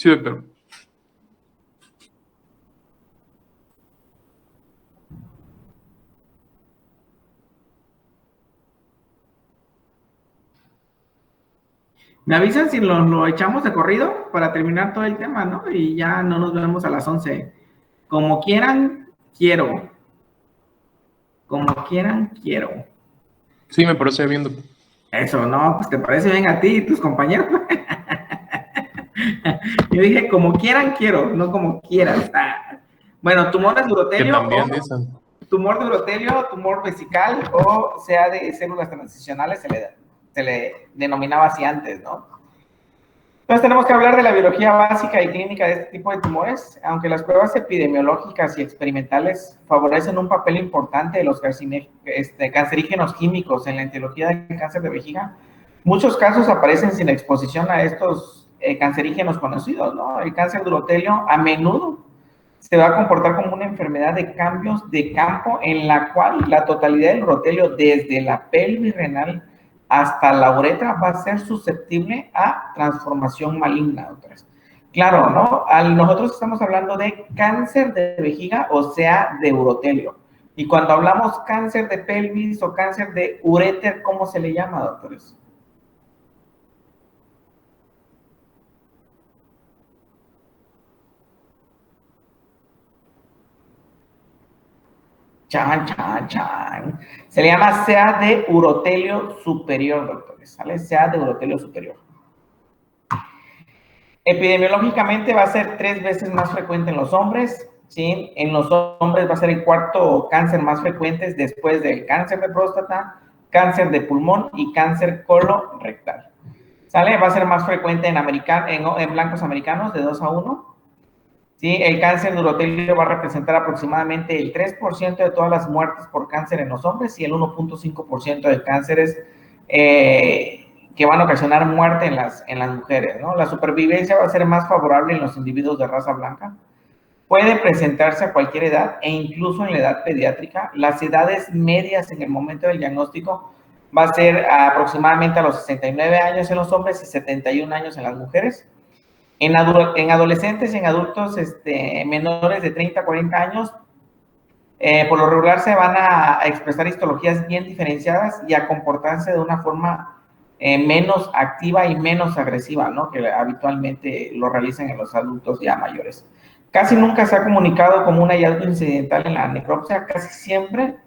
Sí, doctor. Me avisan si lo echamos de corrido para terminar todo el tema, ¿no? Y ya no nos vemos a las 11. Como quieran, quiero. Como quieran, quiero. Sí, me parece bien, doctor. Eso, ¿no? Pues te parece bien a ti y tus compañeros. Yo dije, como quieran, quiero, no como quieras. Ah. Bueno, tumores de Que urotelio también o dicen. tumor de urotelio, tumor vesical o sea de células transicionales, se le denominaba así antes, ¿no? Entonces tenemos que hablar de la biología básica y clínica de este tipo de tumores. Aunque las pruebas epidemiológicas y experimentales favorecen un papel importante de los cancerígenos químicos en la etiología del cáncer de vejiga, muchos casos aparecen sin exposición a estos cancerígenos conocidos, ¿no? El cáncer de urotelio a menudo se va a comportar como una enfermedad de cambios de campo en la cual la totalidad del urotelio, desde la pelvis renal hasta la uretra, va a ser susceptible a transformación maligna, doctores. Claro, ¿no? Nosotros estamos hablando de cáncer de vejiga, o sea, de urotelio. Y cuando hablamos cáncer de pelvis o cáncer de uréter, ¿cómo se le llama, doctores? Chan, chan, chan. Se le llama sea de urotelio superior, doctores. ¿Sale? Sea de urotelio superior. Epidemiológicamente va a ser 3 veces más frecuente en los hombres, ¿sí? En los hombres va a ser el cuarto cáncer más frecuente después del cáncer de próstata, cáncer de pulmón y cáncer colorectal. ¿Sale? Va a ser más frecuente en blancos americanos de 2 a 1. ¿Sí? El cáncer de urotelio va a representar aproximadamente el 3% de todas las muertes por cáncer en los hombres y el 1.5% de cánceres que van a ocasionar muerte en las mujeres, ¿no? La supervivencia va a ser más favorable en los individuos de raza blanca. Puede presentarse a cualquier edad e incluso en la edad pediátrica. Las edades medias en el momento del diagnóstico va a ser aproximadamente a los 69 años en los hombres y 71 años en las mujeres. En adolescentes y en adultos menores de 30 a 40 años, por lo regular se van a expresar histologías bien diferenciadas y a comportarse de una forma menos activa y menos agresiva, ¿no? Que habitualmente lo realizan en los adultos ya mayores. Casi nunca se ha comunicado como un hallazgo incidental en la necropsia, casi siempre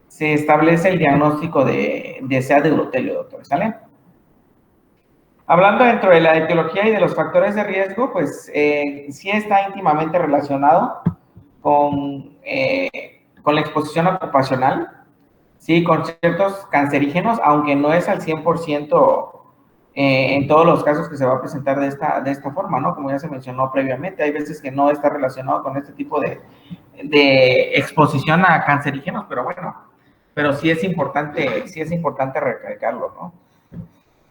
se establece el diagnóstico de SEA de urotelio, doctor, ¿sale? Hablando dentro de la etiología y de los factores de riesgo, pues sí está íntimamente relacionado con la exposición ocupacional, sí, con ciertos cancerígenos, aunque no es al 100% en todos los casos que se va a presentar de esta forma, ¿no? Como ya se mencionó previamente, hay veces que no está relacionado con este tipo de exposición a cancerígenos, pero bueno, pero sí es importante recalcarlo, ¿no?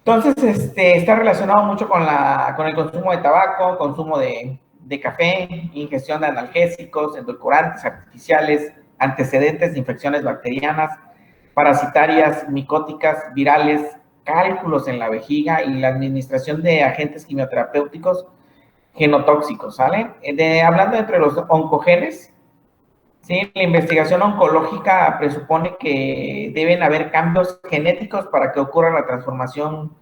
Entonces, está relacionado mucho con el consumo de tabaco, consumo de café, ingestión de analgésicos, endulcorantes artificiales, antecedentes de infecciones bacterianas, parasitarias, micóticas, virales, cálculos en la vejiga y la administración de agentes quimioterapéuticos genotóxicos, ¿sale? Hablando entre los oncogenes, ¿sí? La investigación oncológica presupone que deben haber cambios genéticos para que ocurra la transformación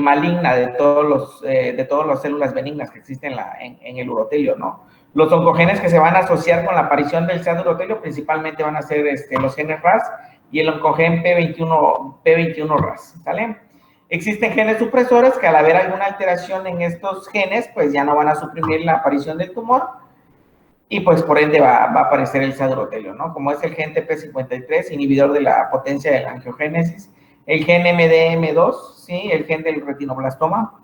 maligna de todas las células benignas que existen en el urotelio, ¿no? Los oncogenes que se van a asociar con la aparición del SEA de urotelio principalmente van a ser los genes RAS y el oncogen P21 RAS, ¿sale? Existen genes supresores que al haber alguna alteración en estos genes, pues ya no van a suprimir la aparición del tumor, y pues por ende va a aparecer el SEA de urotelio, ¿no? Como es el gen TP53, inhibidor de la potencia de la angiogénesis, el gen MDM2, ¿sí? El gen del retinoblastoma,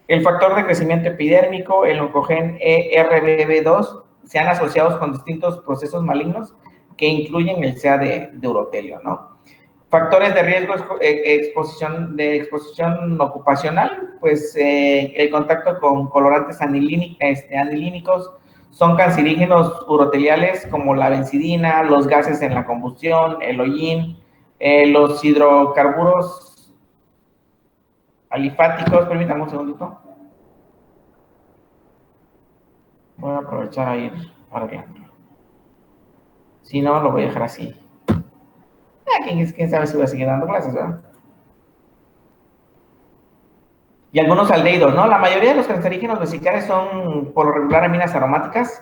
el factor de crecimiento epidérmico, el oncogen ERBB2, se han asociado con distintos procesos malignos que incluyen el SEA de urotelio, ¿no? Factores de riesgo, exposición ocupacional, pues el contacto con colorantes anilínicos, son cancerígenos uroteliales como la benzidina, los gases en la combustión, el hollín, los hidrocarburos alifáticos, permítame un segundito. Voy a aprovechar a ir arreglando. Si no, lo voy a dejar así. ¿Quién sabe si voy a seguir dando clases, ¿verdad? Y algunos aldehídos, ¿no? La mayoría de los cancerígenos vesicales son, por lo regular, aminas aromáticas.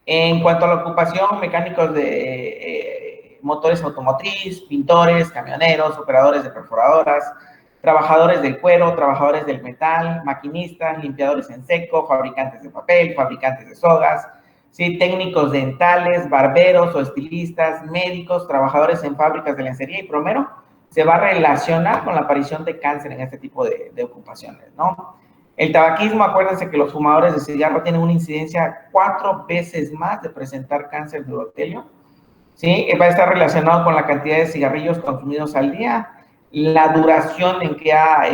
En cuanto a la ocupación, mecánicos de motores automotriz, pintores, camioneros, operadores de perforadoras, trabajadores del cuero, trabajadores del metal, maquinistas, limpiadores en seco, fabricantes de papel, fabricantes de sogas, ¿sí? Técnicos dentales, barberos o estilistas, médicos, trabajadores en fábricas de lencería y plomero, se va a relacionar con la aparición de cáncer en este tipo de ocupaciones, ¿no? El tabaquismo, acuérdense que los fumadores de cigarro tienen una incidencia 4 veces más de presentar cáncer de urotelio, ¿sí? Va a estar relacionado con la cantidad de cigarrillos consumidos al día, la duración en que ha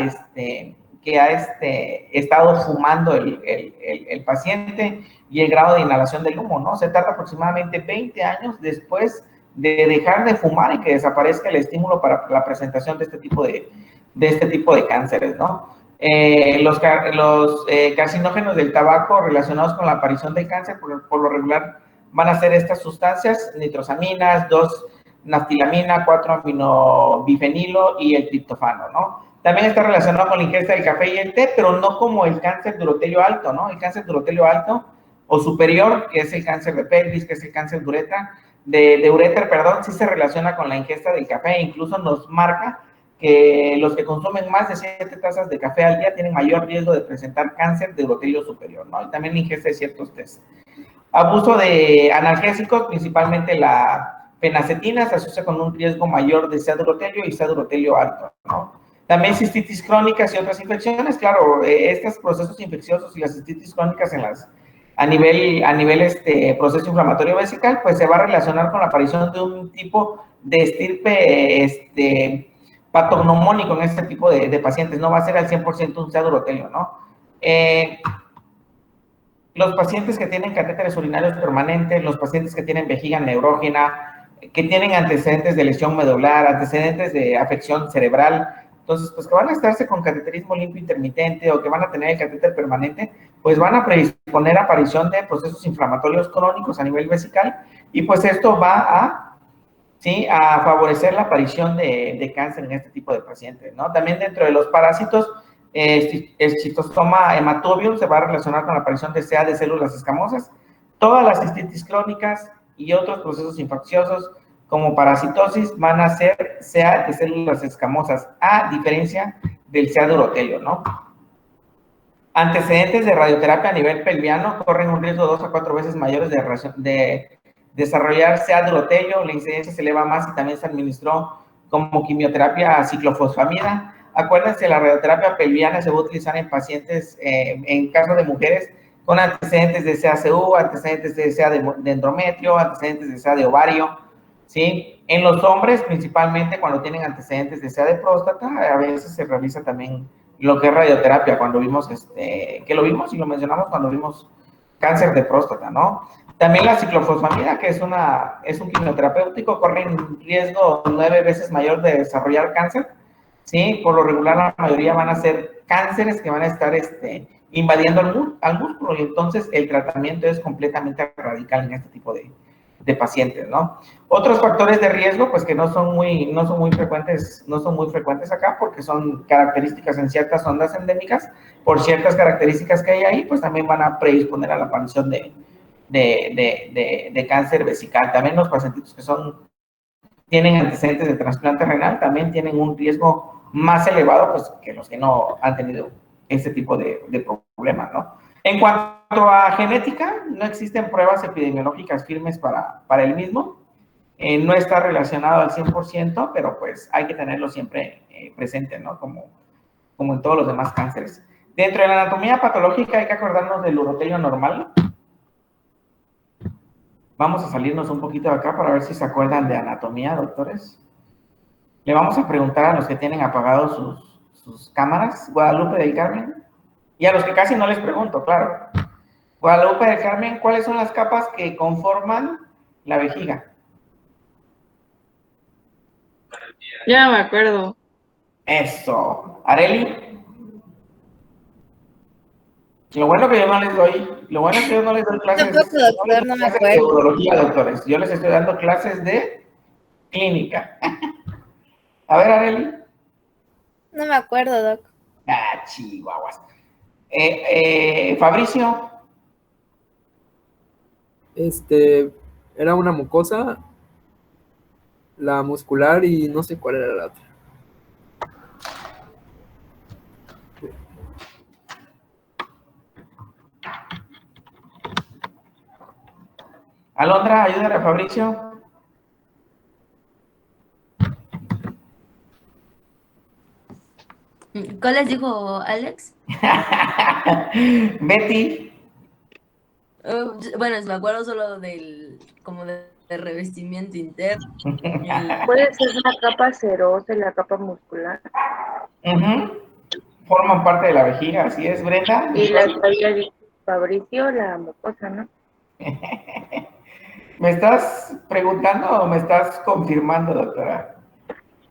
estado fumando el paciente y el grado de inhalación del humo, ¿no? Se tarda aproximadamente 20 años después de dejar de fumar y que desaparezca el estímulo para la presentación de este tipo de cánceres, ¿no? Los carcinógenos del tabaco relacionados con la aparición del cáncer, por lo regular, van a ser estas sustancias, nitrosaminas, 2-naftilamina, 4-aminobifenilo y el triptofano, ¿no? También está relacionado con la ingesta del café y el té, pero no como el cáncer de urotelio alto, ¿no? El cáncer de urotelio alto o superior, que es el cáncer de pelvis, que es el cáncer de ureter, perdón, sí se relaciona con la ingesta del café e incluso nos marca que los que consumen más de 7 tazas de café al día tienen mayor riesgo de presentar cáncer de urotelio superior, ¿no? Y también la ingesta de ciertos test. Abuso de analgésicos, principalmente la fenacetina, se asocia con un riesgo mayor de SEA de urotelio y SEA de urotelio alto, ¿no? También cistitis crónicas y otras infecciones, claro, estos procesos infecciosos y las cistitis crónicas a nivel proceso inflamatorio vesical, pues se va a relacionar con la aparición de un tipo de estirpe patognomónico en este tipo de pacientes, no va a ser al 100% un SEA de urotelio, ¿no? Los pacientes que tienen catéteres urinarios permanentes, los pacientes que tienen vejiga neurógena, que tienen antecedentes de lesión medular, antecedentes de afección cerebral, entonces, pues que van a estarse con cateterismo limpio intermitente o que van a tener el catéter permanente, pues van a predisponer a aparición de procesos inflamatorios crónicos a nivel vesical y pues esto va a favorecer la aparición de cáncer en este tipo de pacientes, ¿no? También dentro de los parásitos, el citostoma hematobium se va a relacionar con la aparición de SEA de células escamosas. Todas las cistitis crónicas y otros procesos infecciosos como parasitosis van a ser SEA de células escamosas, a diferencia del SEA de urotelio, ¿no? Antecedentes de radioterapia a nivel pelviano corren un riesgo 2 a 4 veces mayores de desarrollar SEA de urotelio, la incidencia se eleva más y también se administró como quimioterapia a ciclofosfamida. Acuérdense, la radioterapia pelviana se va a utilizar en pacientes, en caso de mujeres con antecedentes de CACU, antecedentes de SEA de endometrio, antecedentes de SEA de ovario, ¿sí? En los hombres, principalmente cuando tienen antecedentes de SEA de próstata, a veces se realiza también lo que es radioterapia, cuando vimos, que lo vimos y lo mencionamos cuando vimos cáncer de próstata, ¿no? También la ciclofosfamida, que es un quimioterapéutico, corre en riesgo 9 veces mayor de desarrollar cáncer, ¿sí? Por lo regular, la mayoría van a ser cánceres que van a estar invadiendo al músculo y entonces el tratamiento es completamente radical en este tipo de pacientes, ¿no? Otros factores de riesgo, pues que no son muy frecuentes acá porque son características en ciertas ondas endémicas, por ciertas características que hay ahí, pues también van a predisponer a la aparición de cáncer vesical. También los pacientes que tienen antecedentes de trasplante renal también tienen un riesgo más elevado pues, que los que no han tenido este tipo de problemas, ¿no? En cuanto a genética, no existen pruebas epidemiológicas firmes para el mismo. No está relacionado al 100%, pero pues hay que tenerlo siempre presente, ¿no? Como en todos los demás cánceres. Dentro de la anatomía patológica hay que acordarnos del urotelio normal. Vamos a salirnos un poquito de acá para ver si se acuerdan de anatomía, doctores. Le vamos a preguntar a los que tienen apagados sus cámaras, Guadalupe del Carmen, y a los que casi no les pregunto, claro. Guadalupe del Carmen, ¿cuáles son las capas que conforman la vejiga? Ya me acuerdo. Eso. Areli. Lo bueno que yo no les doy, lo bueno es que yo no les doy clases, Tampoco, doctor, no me clases de acuerdo. urología, doctores. Yo les estoy dando clases de clínica. A ver, Areli. No me acuerdo, doc. Ah, chihuahuas. Fabricio. Era una mucosa, la muscular y no sé cuál era la otra. Alondra, ayúdale a Fabricio. ¿Cuáles dijo Alex? Betty. Bueno, me acuerdo solo del revestimiento interno. Puede ser la capa serosa y la capa muscular. Forman parte de la vejiga, así es, Brenda. Y la que había dicho Fabricio, la mucosa, ¿no? ¿Me estás preguntando o me estás confirmando, doctora?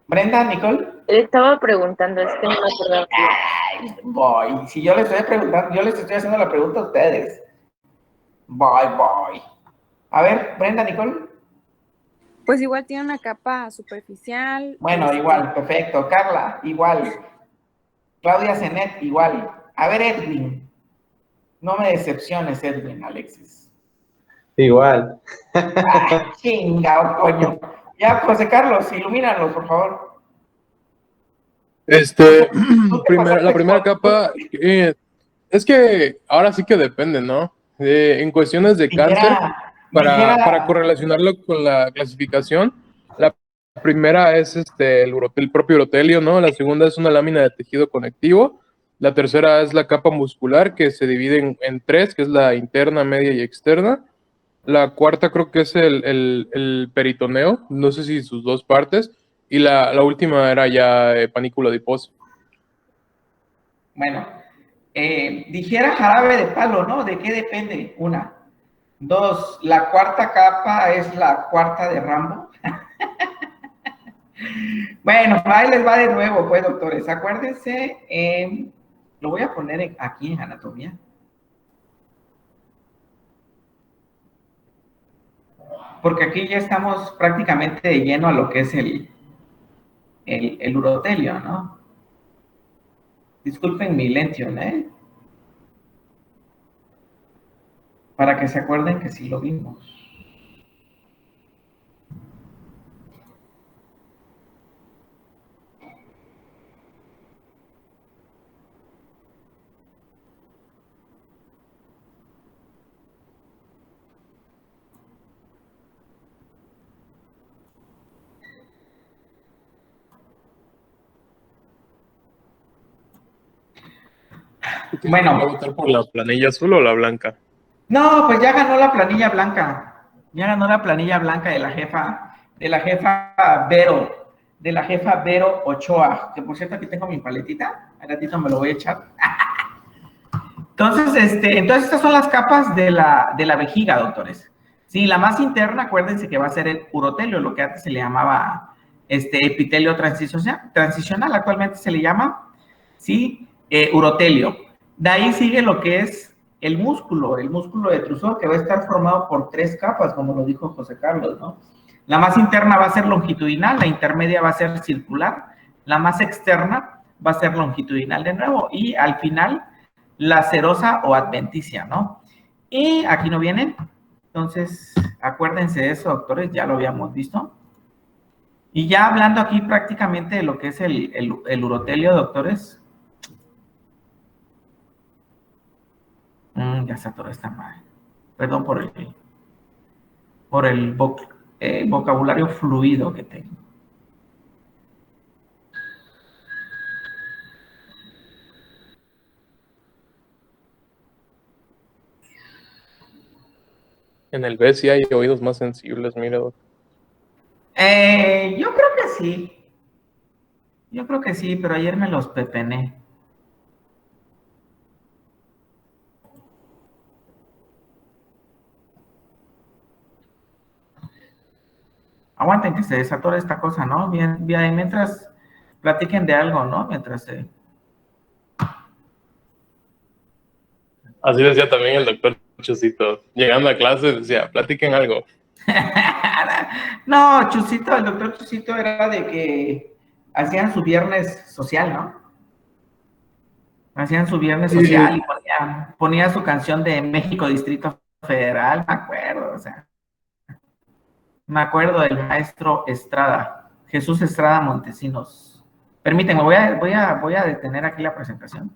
Brenda, Nicole. Le estaba preguntando, es que no me acordaba. Ay, voy. Si yo les estoy preguntando, yo les estoy haciendo la pregunta a ustedes. Voy. A ver, Brenda, Nicole. Pues igual tiene una capa superficial. Bueno, igual, perfecto. Carla, igual. Claudia Zenet, igual. A ver, Edwin. No me decepciones, Edwin, Alexis. Igual. Ay, chingao, coño. Ya, José Carlos, ilumínanos, por favor. La primera capa, es que ahora sí que depende, ¿no? En cuestiones de cáncer, para correlacionarlo con la clasificación, la primera es el propio urotelio, ¿no? La segunda es una lámina de tejido conectivo. La tercera es la capa muscular, que se divide en tres, que es la interna, media y externa. La cuarta creo que es el peritoneo, no sé si sus dos partes. Y la última era ya panículo adiposo. Bueno, dijera jarabe de palo, ¿no? ¿De qué depende? Una. Dos, la cuarta capa es la cuarta de Rambo. Bueno, ahí les va de nuevo, pues, doctores. Acuérdense, lo voy a poner aquí en anatomía. Porque aquí ya estamos prácticamente de lleno a lo que es el urotelio, ¿no? Disculpen mi lentium, ¿eh? Para que se acuerden que sí lo vimos. Bueno. ¿Va a votar por la planilla azul o la blanca? No, pues ya ganó la planilla blanca. Ya ganó la planilla blanca de la jefa Vero, de la jefa Vero Ochoa. Que por cierto, aquí tengo mi paletita. Al ratito me lo voy a echar. Entonces, entonces estas son las capas de la vejiga, doctores. Sí, la más interna, acuérdense que va a ser el urotelio, lo que antes se le llamaba epitelio transicional, actualmente se le llama, sí, urotelio. De ahí sigue lo que es el músculo de Trousseau, que va a estar formado por tres capas, como lo dijo José Carlos, ¿no? La más interna va a ser longitudinal, la intermedia va a ser circular, la más externa va a ser longitudinal de nuevo, y al final la serosa o adventicia, ¿no? Y aquí no viene, entonces acuérdense de eso, doctores, ya lo habíamos visto. Y ya hablando aquí prácticamente de lo que es el urotelio, doctores. Ya está toda esta madre. Perdón por el vocabulario fluido que tengo. En el B sí hay oídos más sensibles, mira. Yo creo que sí. Yo creo que sí, pero ayer me los pepené. Aguanten que se desatore esta cosa, ¿no? Bien, mientras platiquen de algo, ¿no? Mientras Así decía también el doctor Chusito. Llegando a clase decía, platiquen algo. No, Chusito, el doctor Chusito era de que hacían su viernes social, ¿no? Hacían su viernes social y ponía su canción de México Distrito Federal, me acuerdo, o sea. Me acuerdo del maestro Estrada, Jesús Estrada Montesinos. Permítanme, voy a detener aquí la presentación.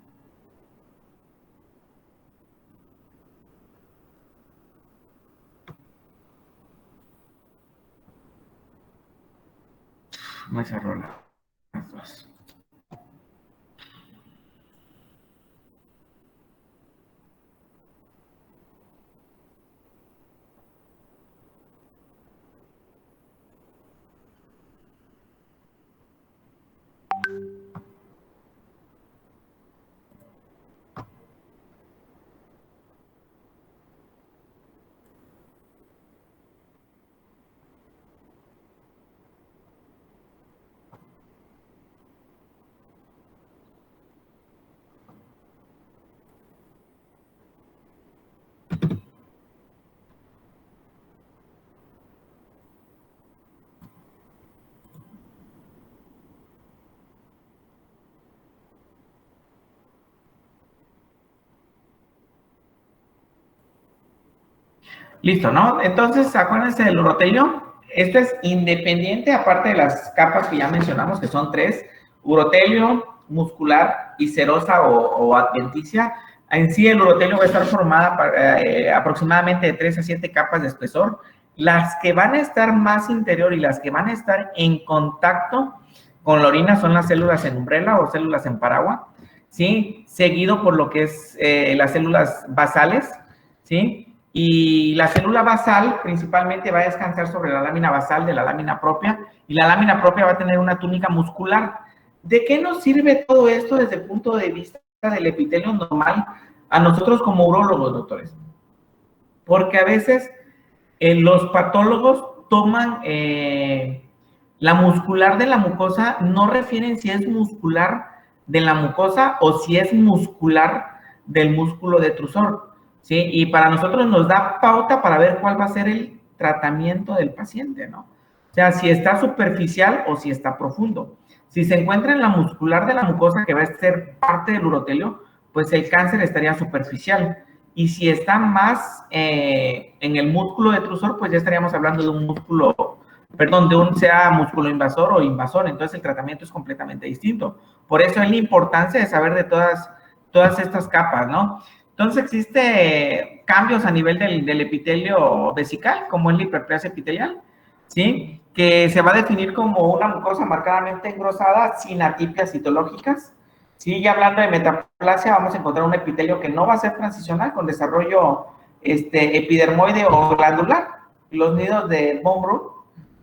Me cerró las dos. Listo, ¿no? Entonces, acuérdense del urotelio. Este es independiente, aparte de las capas que ya mencionamos, que son 3, urotelio, muscular y serosa o adventicia. En sí, el urotelio va a estar formada aproximadamente de 3 a 7 capas de espesor. Las que van a estar más interior y las que van a estar en contacto con la orina son las células en umbrela o células en paragua, ¿sí? Seguido por lo que es las células basales, ¿sí? Y la célula basal principalmente va a descansar sobre la lámina basal de la lámina propia, y la lámina propia va a tener una túnica muscular. ¿De qué nos sirve todo esto desde el punto de vista del epitelio normal a nosotros como urólogos, doctores? Porque a veces los patólogos toman la muscular de la mucosa, no refieren si es muscular de la mucosa o si es muscular del músculo detrusor, ¿sí? Y para nosotros nos da pauta para ver cuál va a ser el tratamiento del paciente, ¿no? O sea, si está superficial o si está profundo. Si se encuentra en la muscular de la mucosa, que va a ser parte del urotelio, pues el cáncer estaría superficial. Y si está más en el músculo detrusor, pues ya estaríamos hablando de un músculo, perdón, de un sea músculo invasor o invasor. Entonces el tratamiento es completamente distinto. Por eso es la importancia de saber de todas estas capas, ¿no? Entonces existe cambios a nivel del epitelio vesical, como es la hiperplasia epitelial, ¿sí? Que se va a definir como una mucosa marcadamente engrosada sin atipias citológicas. Sí, ya hablando de metaplasia, vamos a encontrar un epitelio que no va a ser transicional con desarrollo epidermoide o glandular. Los nidos de von Brunn,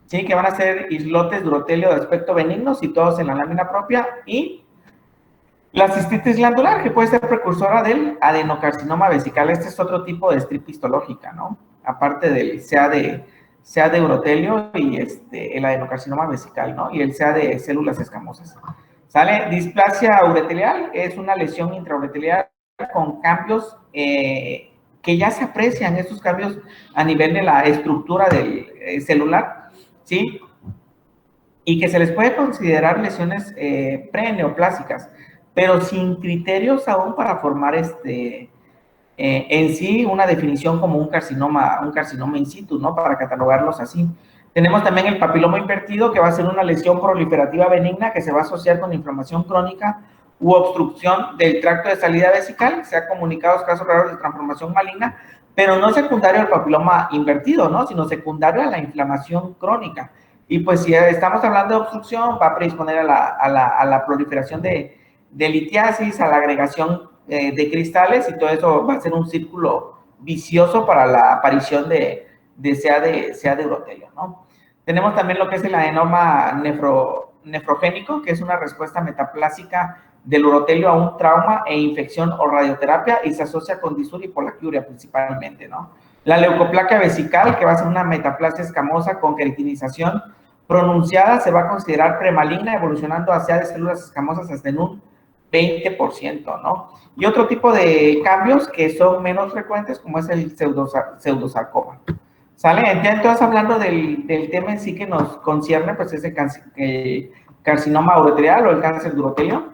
¿sí? Que van a ser islotes de urotelio de aspecto benigno situados en la lámina propia, y la cistitis glandular, que puede ser precursora del adenocarcinoma vesical. Este es otro tipo de strip histológica, ¿no? Aparte del sea de urotelio y el adenocarcinoma vesical, ¿no? Y el sea de células escamosas. ¿Sale? Displasia uretelial es una lesión intrauretelial con cambios que ya se aprecian, estos cambios a nivel de la estructura del celular, ¿sí? Y que se les puede considerar lesiones preneoplásicas, pero sin criterios aún para formar en sí una definición como un carcinoma in situ, ¿no? Para catalogarlos así. Tenemos también el papiloma invertido, que va a ser una lesión proliferativa benigna que se va a asociar con inflamación crónica u obstrucción del tracto de salida vesical. Se han comunicado casos raros de transformación maligna, pero no secundario al papiloma invertido, ¿no? Sino secundario a la inflamación crónica. Y pues si estamos hablando de obstrucción, va a predisponer a la proliferación de litiasis, a la agregación de cristales, y todo eso va a ser un círculo vicioso para la aparición de sea de urotelio, ¿no? Tenemos también lo que es el adenoma nefrogénico, que es una respuesta metaplásica del urotelio a un trauma e infección o radioterapia, y se asocia con disur y polaquiuria principalmente, ¿no? La leucoplaquia vesical, que va a ser una metaplasia escamosa con keratinización pronunciada, se va a considerar premaligna, evolucionando hacia de células escamosas hasta en un 20%, ¿no? Y otro tipo de cambios que son menos frecuentes, como es el pseudosarcoma. ¿Sale? Entonces, hablando del tema en sí que nos concierne, pues es el carcinoma uroterial o el cáncer de urotelio.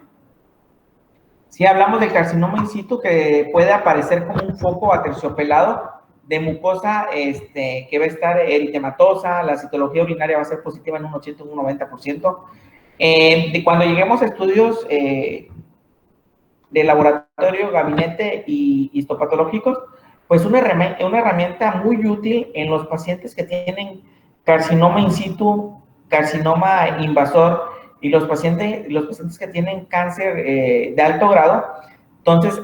Si hablamos del carcinoma in situ, que puede aparecer como un foco aterciopelado de mucosa que va a estar eritematosa, la citología urinaria va a ser positiva en un 80 o un 90%. Cuando lleguemos a estudios de laboratorio, gabinete y histopatológicos, pues una herramienta muy útil en los pacientes que tienen carcinoma in situ, carcinoma invasor y los pacientes que tienen cáncer de alto grado. Entonces,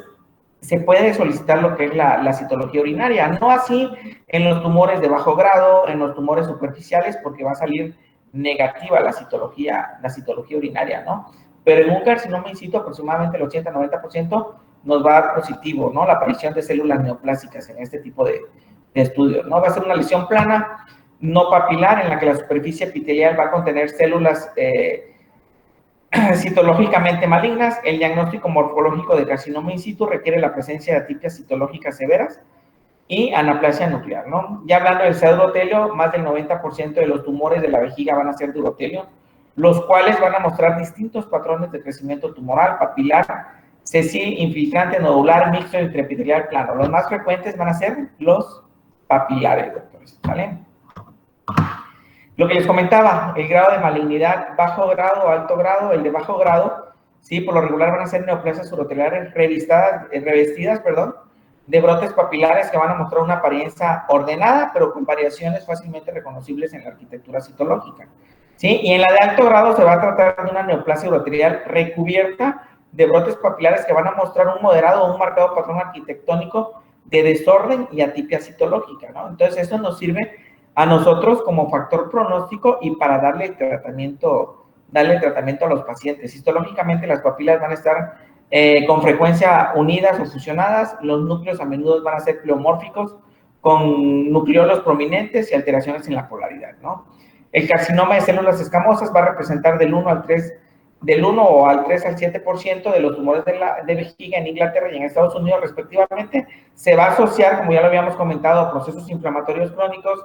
se puede solicitar lo que es la citología urinaria, no así en los tumores de bajo grado, en los tumores superficiales, porque va a salir negativa la citología urinaria, ¿no? Pero en un carcinoma in situ, aproximadamente el 80-90% nos va a dar positivo, ¿no? La aparición de células neoplásicas en este tipo de estudios, ¿no? Va a ser una lesión plana, no papilar, en la que la superficie epitelial va a contener células citológicamente malignas. El diagnóstico morfológico de carcinoma in situ requiere la presencia de atipias citológicas severas y anaplasia nuclear, ¿no? Ya hablando del pseudotelio, más del 90% de los tumores de la vejiga van a ser de urotelio, los cuales van a mostrar distintos patrones de crecimiento tumoral, papilar, sesil, infiltrante, nodular, mixto, intraepitelial, plano. Los más frecuentes van a ser los papilares, doctores, ¿vale? Lo que les comentaba, el grado de malignidad, bajo grado o alto grado. El de bajo grado, sí, por lo regular van a ser neoplasias uroteliares revestidas, de brotes papilares que van a mostrar una apariencia ordenada, pero con variaciones fácilmente reconocibles en la arquitectura citológica, ¿sí? Y en la de alto grado se va a tratar de una neoplasia urotelial recubierta de brotes papilares que van a mostrar un moderado o un marcado patrón arquitectónico de desorden y atipia citológica, ¿no? Entonces, eso nos sirve a nosotros como factor pronóstico y para darle tratamiento a los pacientes. Histológicamente, las papilas van a estar con frecuencia unidas o fusionadas. Los núcleos a menudo van a ser pleomórficos, con nucleolos prominentes y alteraciones en la polaridad, ¿no? El carcinoma de células escamosas va a representar del 1 al 3 al 7% de los tumores de vejiga en Inglaterra y en Estados Unidos, respectivamente. Se va a asociar, como ya lo habíamos comentado, a procesos inflamatorios crónicos,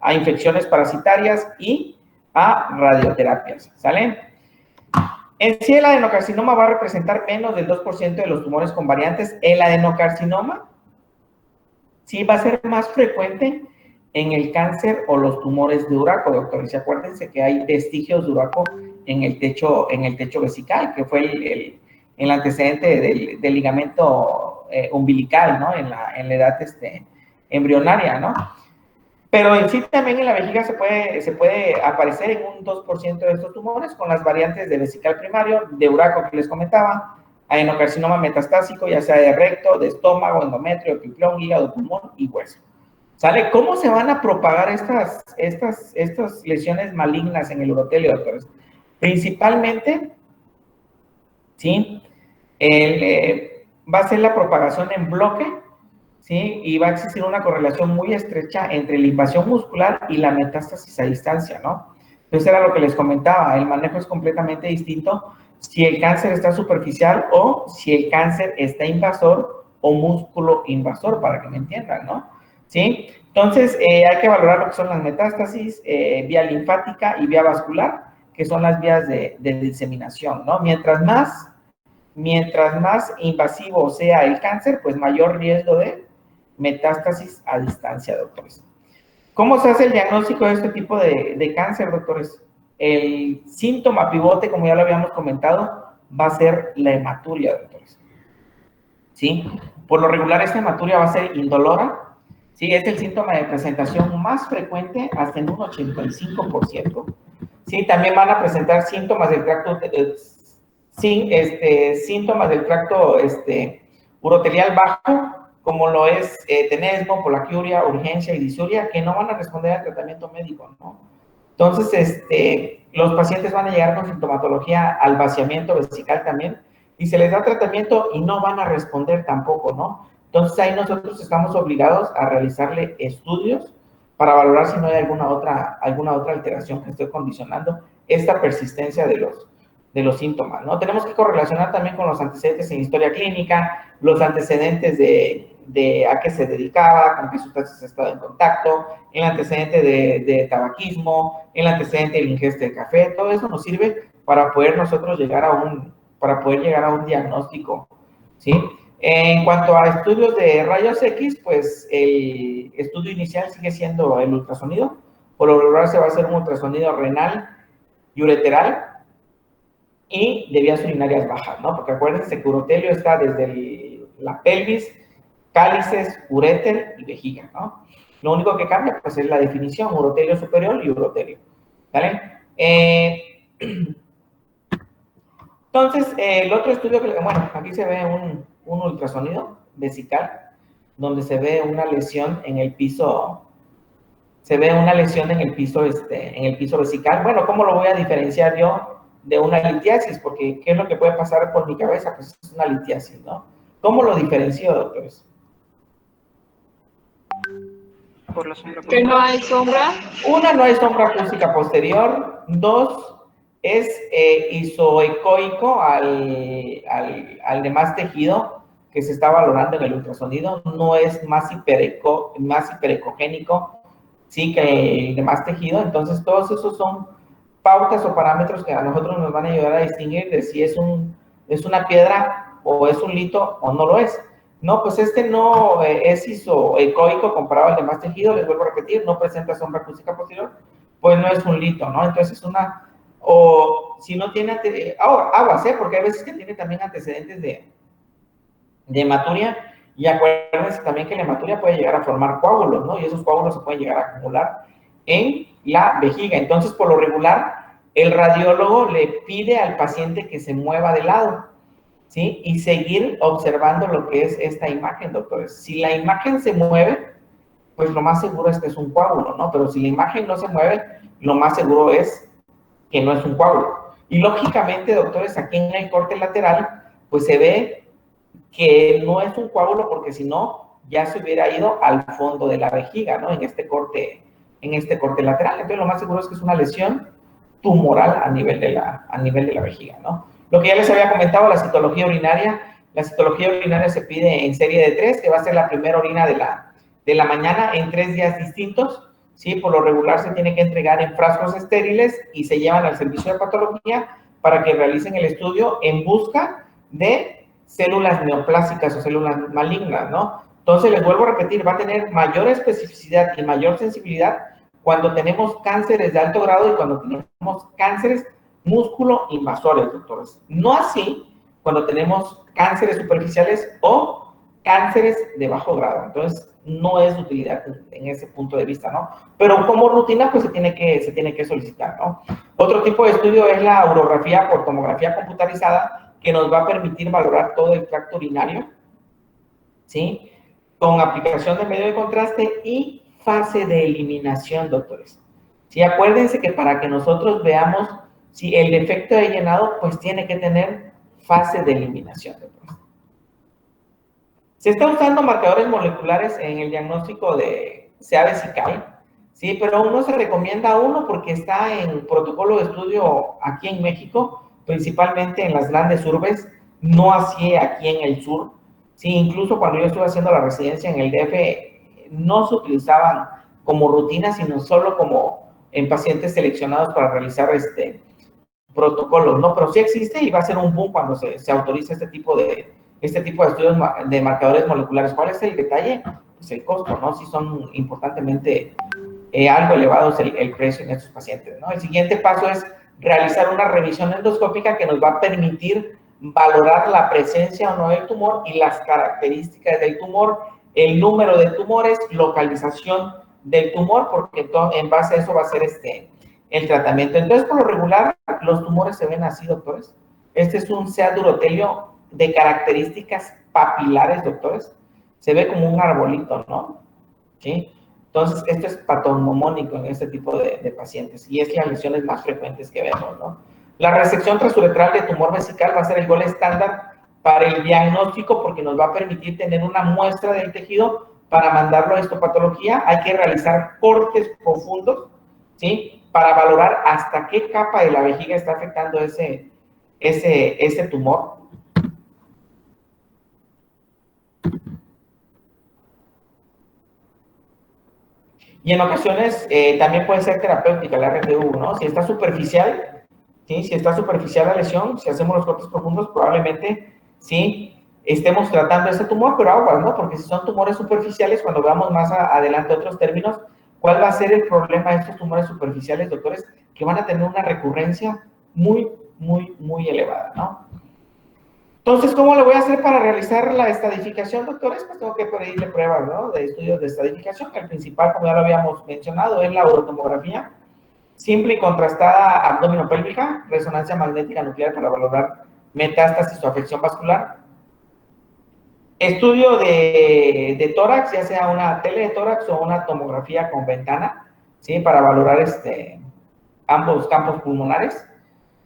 a infecciones parasitarias y a radioterapias, ¿sale? En sí, el adenocarcinoma va a representar menos del 2% de los tumores con variantes. El adenocarcinoma sí va a ser más frecuente en el cáncer o los tumores de Urraco, doctores. Y acuérdense que hay vestigios de Urraco en el techo vesical, que fue el antecedente del ligamento umbilical, ¿no? En la edad embrionaria, ¿no? Pero en sí también en la vejiga se puede aparecer en un 2% de estos tumores con las variantes de vesical primario, de Urraco que les comentaba, adenocarcinoma metastásico, ya sea de recto, de estómago, endometrio, epiplón, hígado, pulmón y hueso. ¿Sale? ¿Cómo se van a propagar estas lesiones malignas en el urotelio, doctores? Principalmente, ¿sí? Va a ser la propagación en bloque, ¿sí? Y va a existir una correlación muy estrecha entre la invasión muscular y la metástasis a distancia, ¿no? Entonces era lo que les comentaba, el manejo es completamente distinto si el cáncer está superficial o si el cáncer está invasor o músculo invasor, para que me entiendan, ¿no? ¿Sí? Entonces hay que valorar lo que son las metástasis, vía linfática y vía vascular, que son las vías de diseminación, ¿no? Mientras más invasivo sea el cáncer, pues mayor riesgo de metástasis a distancia, doctores. ¿Cómo se hace el diagnóstico de este tipo de cáncer, doctores? El síntoma pivote, como ya lo habíamos comentado, va a ser la hematuria, doctores. ¿Sí? Por lo regular, esta hematuria va a ser indolora. Sí, es el síntoma de presentación más frecuente, hasta en un 85%. Sí, también van a presentar síntomas del tracto, síntomas del tracto urotelial bajo, como lo es tenesmo, polaquiuria, urgencia y disuria, que no van a responder al tratamiento médico, ¿no? Entonces, los pacientes van a llegar con sintomatología al vaciamiento vesical también, y se les da tratamiento y no van a responder tampoco, ¿no? Entonces, ahí nosotros estamos obligados a realizarle estudios para valorar si no hay alguna otra alteración que esté condicionando esta persistencia de de los síntomas, ¿no? Tenemos que correlacionar también con los antecedentes en historia clínica, los antecedentes de a qué se dedicaba, con qué sustancias ha estado en contacto, el antecedente de tabaquismo, el antecedente del ingesta de café, todo eso nos sirve para poder nosotros llegar a un diagnóstico, ¿sí? En cuanto a estudios de rayos X, pues el estudio inicial sigue siendo el ultrasonido. Por lo regular se va a hacer un ultrasonido renal y ureteral y de vías urinarias bajas, ¿no? Porque acuérdense que urotelio está desde la pelvis, cálices, uréter y vejiga, ¿no? Lo único que cambia, pues, es la definición, urotelio superior y urotelio, ¿vale? Entonces, el otro estudio, bueno, aquí se ve un ultrasonido vesical, donde se ve una lesión en el piso, en el piso vesical. Bueno, ¿cómo lo voy a diferenciar yo de una litiasis? Porque, ¿qué es lo que puede pasar por mi cabeza? Pues es una litiasis, ¿no? ¿Cómo lo diferencio, doctores? Por la sombra. Que no hay sombra. Una, no hay sombra acústica posterior. Dos, es isoecoico al demás tejido que se está valorando en el ultrasonido. No es más hiperecogénico, sí, que el demás tejido. Entonces, todos esos son pautas o parámetros que a nosotros nos van a ayudar a distinguir de si es una piedra o es un lito o no lo es. No, pues este no es isoecoico comparado al demás tejido, les vuelvo a repetir, no presenta sombra acústica posterior, pues no es un lito, ¿no? Entonces es una, o si no tiene, aguas, porque hay veces que tiene también antecedentes de hematuria, y acuérdense también que la hematuria puede llegar a formar coágulos, ¿no? Y esos coágulos se pueden llegar a acumular en la vejiga. Entonces, por lo regular, el radiólogo le pide al paciente que se mueva de lado, ¿sí? Y seguir observando lo que es esta imagen, doctores. Si la imagen se mueve, pues lo más seguro es que es un coágulo, ¿no? Pero si la imagen no se mueve, lo más seguro es que no es un coágulo. Y lógicamente, doctores, aquí en el corte lateral, pues se ve que no es un coágulo porque si no, ya se hubiera ido al fondo de la vejiga, ¿no? En este corte lateral. Entonces, lo más seguro es que es una lesión tumoral a nivel de la vejiga, ¿no? Lo que ya les había comentado, la citología urinaria. La citología urinaria se pide en serie de 3, que va a ser la primera orina de la mañana en 3 días distintos, ¿sí? Por lo regular se tiene que entregar en frascos estériles y se llevan al servicio de patología para que realicen el estudio en busca de células neoplásicas o células malignas, ¿no? Entonces, les vuelvo a repetir, va a tener mayor especificidad y mayor sensibilidad cuando tenemos cánceres de alto grado y cuando tenemos cánceres músculo invasores, doctores. No así cuando tenemos cánceres superficiales o cánceres de bajo grado. Entonces, no es de utilidad en ese punto de vista, ¿no? Pero como rutina, pues se tiene que solicitar, ¿no? Otro tipo de estudio es la urografía por tomografía computarizada, que nos va a permitir valorar todo el tracto urinario, ¿sí? Con aplicación de medio de contraste y fase de eliminación, doctores. Sí, acuérdense que para que nosotros veamos si el defecto de llenado, pues tiene que tener fase de eliminación, doctores. Se está usando marcadores moleculares en el diagnóstico de CA vesical, sí, pero no se recomienda uno porque está en protocolo de estudio aquí en México, principalmente en las grandes urbes, no así aquí en el sur. Sí, incluso cuando yo estuve haciendo la residencia en el DF, no se utilizaban como rutina, sino solo como en pacientes seleccionados para realizar protocolos, ¿no? Pero sí existe y va a ser un boom cuando se autorice este tipo de estudios de marcadores moleculares. ¿Cuál es el detalle? Pues el costo, ¿no? Sí son importantemente algo elevados el precio en estos pacientes, ¿no? El siguiente paso es realizar una revisión endoscópica que nos va a permitir valorar la presencia o no del tumor y las características del tumor, el número de tumores, localización del tumor, porque en base a eso va a ser el tratamiento. Entonces, por lo regular, los tumores se ven así, doctores. Este es un CA de urotelio de características papilares, doctores. Se ve como un arbolito, ¿no? ¿Sí? Entonces, esto es patognomónico en este tipo de pacientes y es las lesiones más frecuentes que vemos, ¿no? La resección transuretral de tumor vesical va a ser el gol estándar para el diagnóstico porque nos va a permitir tener una muestra del tejido para mandarlo a histopatología. Hay que realizar cortes profundos, ¿sí? Para valorar hasta qué capa de la vejiga está afectando ese ese tumor. Y en ocasiones también puede ser terapéutica la RTU, ¿no? Si está superficial, ¿sí? Si está superficial la lesión, si hacemos los cortes profundos, probablemente sí estemos tratando ese tumor, pero aguas, ¿no? Porque si son tumores superficiales, cuando veamos más adelante otros términos, ¿cuál va a ser el problema de estos tumores superficiales, doctores? Que van a tener una recurrencia muy, muy, muy elevada, ¿no? Entonces, ¿cómo le voy a hacer para realizar la estadificación, doctores? Pues tengo que pedirle pruebas, ¿no? De estudios de estadificación, que el principal, como ya lo habíamos mencionado, es la urotomografía simple y contrastada abdominopélvica, resonancia magnética nuclear para valorar metástasis o afección vascular. Estudio de tórax, ya sea una tele de tórax o una tomografía con ventana, ¿sí? Para valorar ambos campos pulmonares.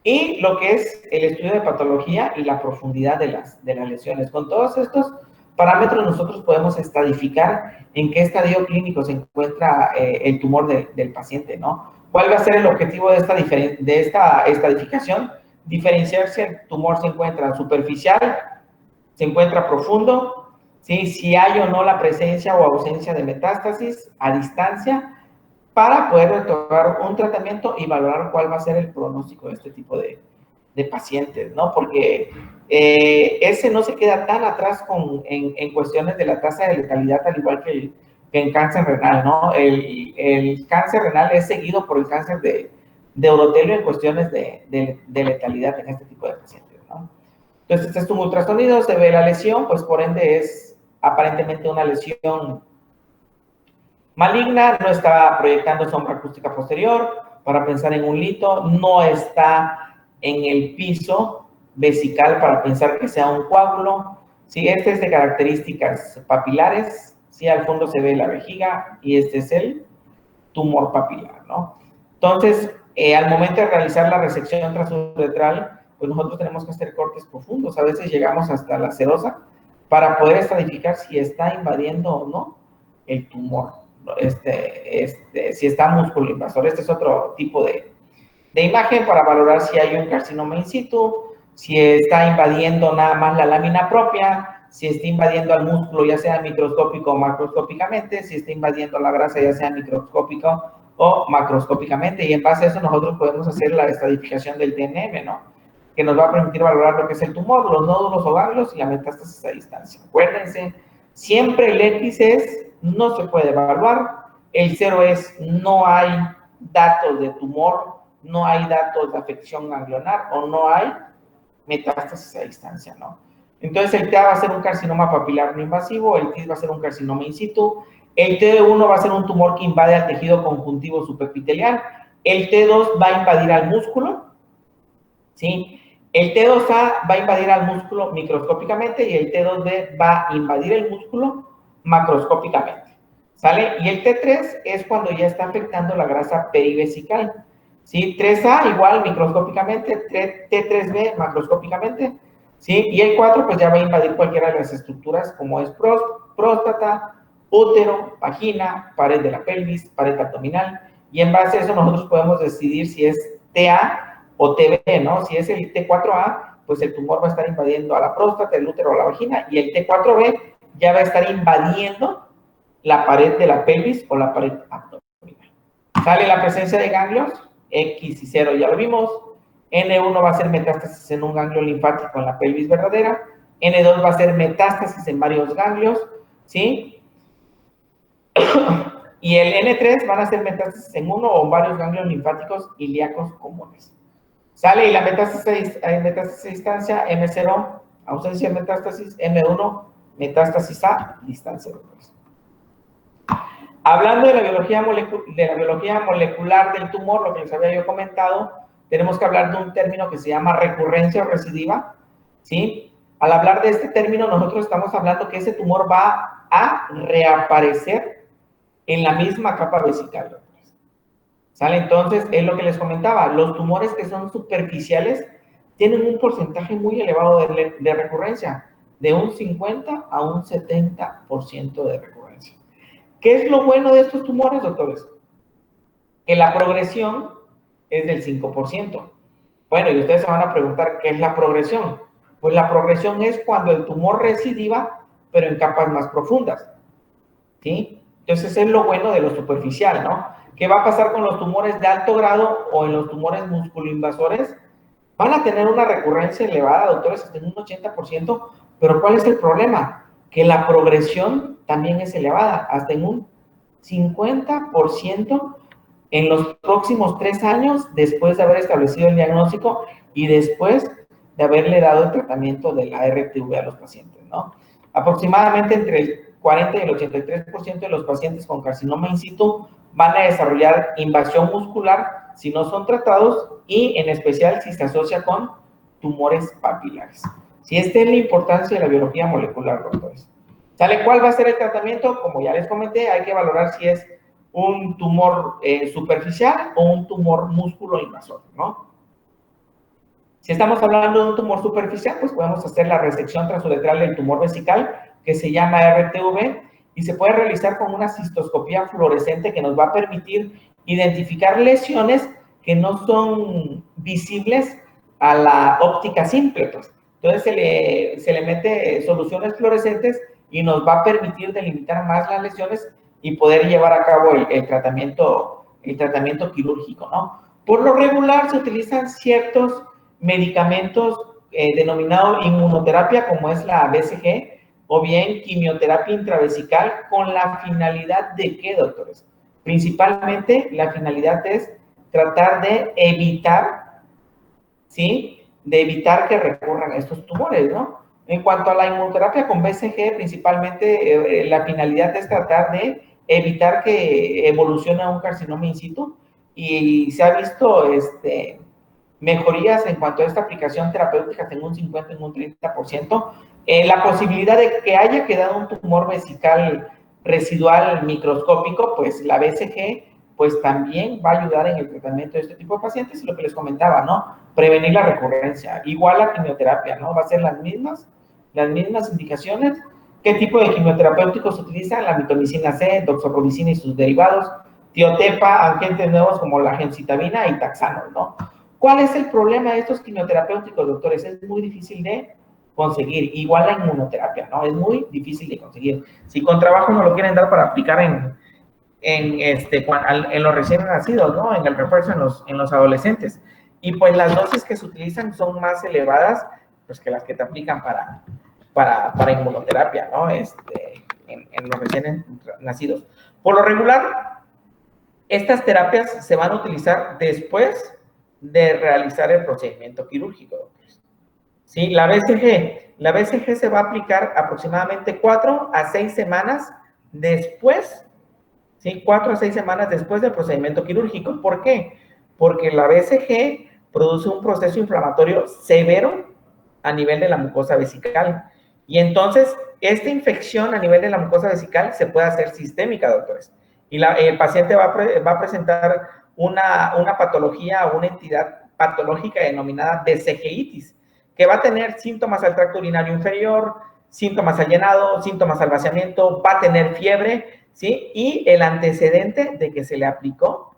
Y lo que es el estudio de patología y la profundidad de las lesiones. Con todos estos parámetros nosotros podemos estadificar en qué estadio clínico se encuentra el tumor del paciente, ¿no? ¿Cuál va a ser el objetivo de esta estadificación? Diferenciar si el tumor se encuentra superficial, se encuentra profundo, ¿sí? Si hay o no la presencia o ausencia de metástasis a distancia, para poder otorgar un tratamiento y valorar cuál va a ser el pronóstico de este tipo de pacientes, ¿no? Porque ese no se queda tan atrás en cuestiones de la tasa de letalidad, al igual que en cáncer renal, ¿no? El cáncer renal es seguido por el cáncer de urotelio en cuestiones de letalidad en este tipo de pacientes, ¿no? Entonces, este es un ultrasonido, se ve la lesión, pues por ende es aparentemente una lesión maligna, no está proyectando sombra acústica posterior para pensar en un lito, no está en el piso vesical para pensar que sea un coágulo. ¿Sí? Este es de características papilares, ¿sí? Al fondo se ve la vejiga y este es el tumor papilar, ¿no? Entonces, al momento de realizar la resección transuretral, pues nosotros tenemos que hacer cortes profundos, a veces llegamos hasta la serosa para poder estadificar si está invadiendo o no el tumor. Si está músculo invasor. Este es otro tipo de imagen para valorar si hay un carcinoma in situ, si está invadiendo nada más la lámina propia, si está invadiendo al músculo ya sea microscópico o macroscópicamente, si está invadiendo la grasa ya sea microscópico o macroscópicamente, y en base a eso nosotros podemos hacer la estadificación del TNM, ¿no? Que nos va a permitir valorar lo que es el tumor, los nódulos o ganglios y la metástasis a distancia. Acuérdense, siempre el X es no se puede evaluar, el 0 es no hay datos de tumor, no hay datos de afección ganglionar o no hay metástasis a distancia, ¿no? Entonces el TA va a ser un carcinoma papilar no invasivo, el TIS va a ser un carcinoma in situ, el TD1 va a ser un tumor que invade al tejido conjuntivo subepitelial, el T2 va a invadir al músculo, ¿sí? El T2A va a invadir al músculo microscópicamente y el T2B va a invadir el músculo macroscópicamente, ¿sale? Y el T3 es cuando ya está afectando la grasa perivesical, ¿sí? 3A igual microscópicamente, T3B macroscópicamente, ¿sí? Y el 4 pues ya va a invadir cualquiera de las estructuras como es próstata, útero, vagina, pared de la pelvis, pared abdominal, y en base a eso nosotros podemos decidir si es TA o TB, ¿no? Si es el T4A, pues el tumor va a estar invadiendo a la próstata, el útero o la vagina, y el T4B ya va a estar invadiendo la pared de la pelvis o la pared abdominal. Sale la presencia de ganglios, X y 0 ya lo vimos, N1 va a ser metástasis en un ganglio linfático en la pelvis verdadera, N2 va a ser metástasis en varios ganglios, ¿sí? Y el N3 van a ser metástasis en uno o varios ganglios linfáticos ilíacos comunes. Sale y la metástasis a distancia, M0, ausencia de metástasis, M1, metástasis a distancia. Hablando de la biología molecular del tumor, lo que les había yo comentado, tenemos que hablar de un término que se llama recurrencia o recidiva, ¿sí? Al hablar de este término, nosotros estamos hablando que ese tumor va a reaparecer en la misma capa vesical. ¿Sale? Entonces, es lo que les comentaba, los tumores que son superficiales tienen un porcentaje muy elevado de recurrencia, de un 50 a un 70% de recurrencia. ¿Qué es lo bueno de estos tumores, doctores? Que la progresión es del 5%. Bueno, y ustedes se van a preguntar, ¿qué es la progresión? Pues la progresión es cuando el tumor recidiva, pero en capas más profundas, ¿sí? Entonces es lo bueno de lo superficial, ¿no? ¿Qué va a pasar con los tumores de alto grado o en los tumores musculoinvasores? Van a tener una recurrencia elevada, doctores, hasta en un 80%, pero ¿cuál es el problema? Que la progresión también es elevada, hasta en un 50% en los próximos 3 años después de haber establecido el diagnóstico y después de haberle dado el tratamiento de la RTV a los pacientes, ¿no? Aproximadamente entre el 40 y el 83% de los pacientes con carcinoma in situ van a desarrollar invasión muscular si no son tratados y en especial si se asocia con tumores papilares. Si esta es la importancia de la biología molecular, doctores. ¿Sale? ¿Cuál va a ser el tratamiento? Como ya les comenté, hay que valorar si es un tumor superficial o un tumor músculo invasor, ¿no? Si estamos hablando de un tumor superficial, pues podemos hacer la resección transuretral del tumor vesical, que se llama RTV, y se puede realizar con una cistoscopía fluorescente que nos va a permitir identificar lesiones que no son visibles a la óptica simple, pues. Entonces se le mete soluciones fluorescentes y nos va a permitir delimitar más las lesiones y poder llevar a cabo el tratamiento quirúrgico, ¿no? Por lo regular se utilizan ciertos medicamentos denominados inmunoterapia, como es la BCG, o bien quimioterapia intravesical, con la finalidad de ¿qué, doctores? Principalmente la finalidad es tratar de evitar, ¿sí? De evitar que recurran a estos tumores, ¿no? En cuanto a la inmunoterapia con BCG, principalmente la finalidad es tratar de evitar que evolucione a un carcinoma in situ, y se ha visto mejorías en cuanto a esta aplicación terapéutica en un 50, en un 30%. La posibilidad de que haya quedado un tumor vesical residual microscópico, pues la BCG pues también va a ayudar en el tratamiento de este tipo de pacientes, y lo que les comentaba, ¿no? Prevenir la recurrencia. Igual la quimioterapia, ¿no? Va a ser las mismas indicaciones. ¿Qué tipo de quimioterapéuticos se utilizan? La mitomicina C, doxorubicina y sus derivados, tiotepa, agentes nuevos como la gemcitabina y taxanos, ¿no? ¿Cuál es el problema de estos quimioterapéuticos, doctores? Es muy difícil de conseguir. Igual la inmunoterapia, ¿no? Es muy difícil de conseguir. Si con trabajo no lo quieren dar para aplicar en los recién nacidos, ¿no? En el refuerzo en los adolescentes. Y pues las dosis que se utilizan son más elevadas, pues, que las que te aplican para inmunoterapia, ¿no? En los recién nacidos. Por lo regular, estas terapias se van a utilizar después de realizar el procedimiento quirúrgico, doctores. ¿Sí? La BCG se va a aplicar aproximadamente 4 a 6 semanas después, ¿sí? 4 a 6 semanas después del procedimiento quirúrgico. ¿Por qué? Porque la BCG produce un proceso inflamatorio severo a nivel de la mucosa vesical. Y entonces, esta infección a nivel de la mucosa vesical se puede hacer sistémica, doctores. Y el paciente va a presentar una patología o una entidad patológica denominada BCGitis, que va a tener síntomas al tracto urinario inferior, síntomas al llenado, síntomas al vaciamiento, va a tener fiebre, ¿sí? Y el antecedente de que se le aplicó,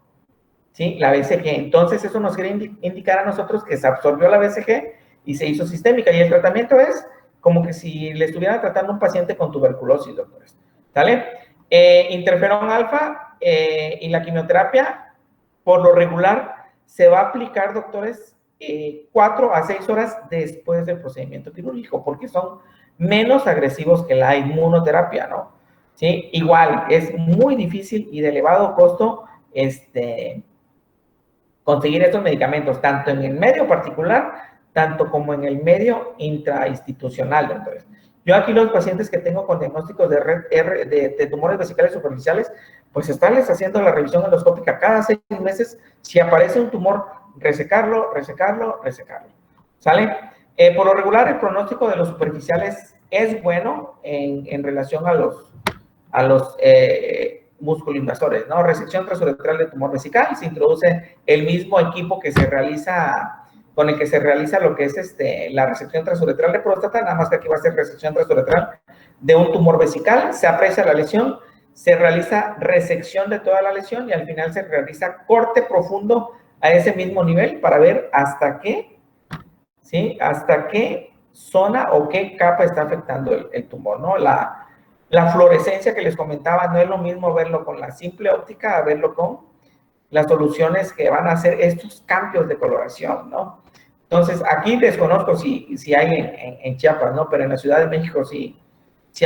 ¿sí? La BCG. Entonces, eso nos quiere indicar a nosotros que se absorbió la BCG y se hizo sistémica. Y el tratamiento es como que si le estuvieran tratando a un paciente con tuberculosis, doctores. ¿Sale? Interferón alfa y la quimioterapia, por lo regular, se va a aplicar, doctores, 4 a 6 horas después del procedimiento quirúrgico, porque son menos agresivos que la inmunoterapia, ¿no? ¿Sí? Igual, es muy difícil y de elevado costo conseguir estos medicamentos, tanto en el medio particular, tanto como en el medio intrainstitucional, doctores. Yo aquí los pacientes que tengo con diagnósticos de tumores vesicales superficiales, pues estarles haciendo la revisión endoscópica cada 6 meses. Si aparece un tumor, resecarlo. ¿Sale? Por lo regular, el pronóstico de los superficiales es bueno en relación a los musculoinvasores, ¿no? Resección transuretral de tumor vesical, se introduce el mismo equipo que se realiza, con el que se realiza lo que es la resección transuretral de próstata, nada más que aquí va a ser resección transuretral de un tumor vesical, se aprecia la lesión, se realiza resección de toda la lesión y al final se realiza corte profundo a ese mismo nivel para ver hasta qué, ¿sí? Hasta qué zona o qué capa está afectando el tumor, ¿no? La fluorescencia que les comentaba, no es lo mismo verlo con la simple óptica a verlo con las soluciones que van a hacer estos cambios de coloración, ¿no? Entonces, aquí desconozco si hay en Chiapas, ¿no? Pero en la Ciudad de México sí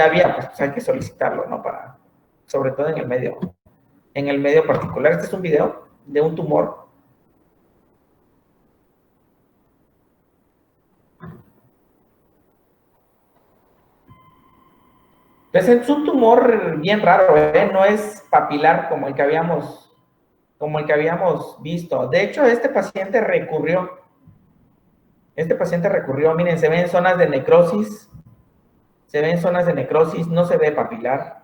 había, pues hay que solicitarlo, ¿no? Para, sobre todo en el medio particular. Este es un video de un tumor. Entonces, es un tumor bien raro, ¿eh? No es papilar como el que habíamos visto. De hecho, este paciente recurrió, miren, se ven zonas de necrosis, no se ve papilar.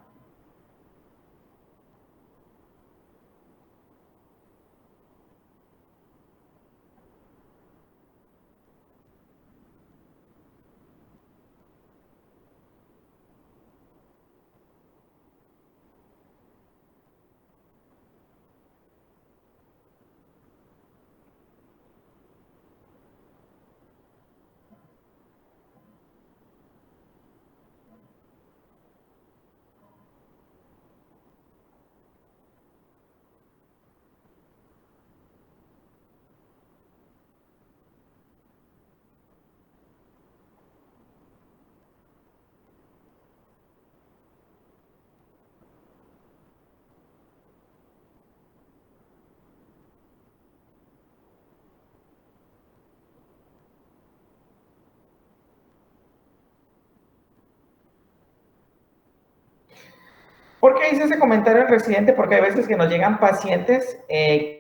¿Por qué hice ese comentario al residente? Porque hay veces que nos llegan pacientes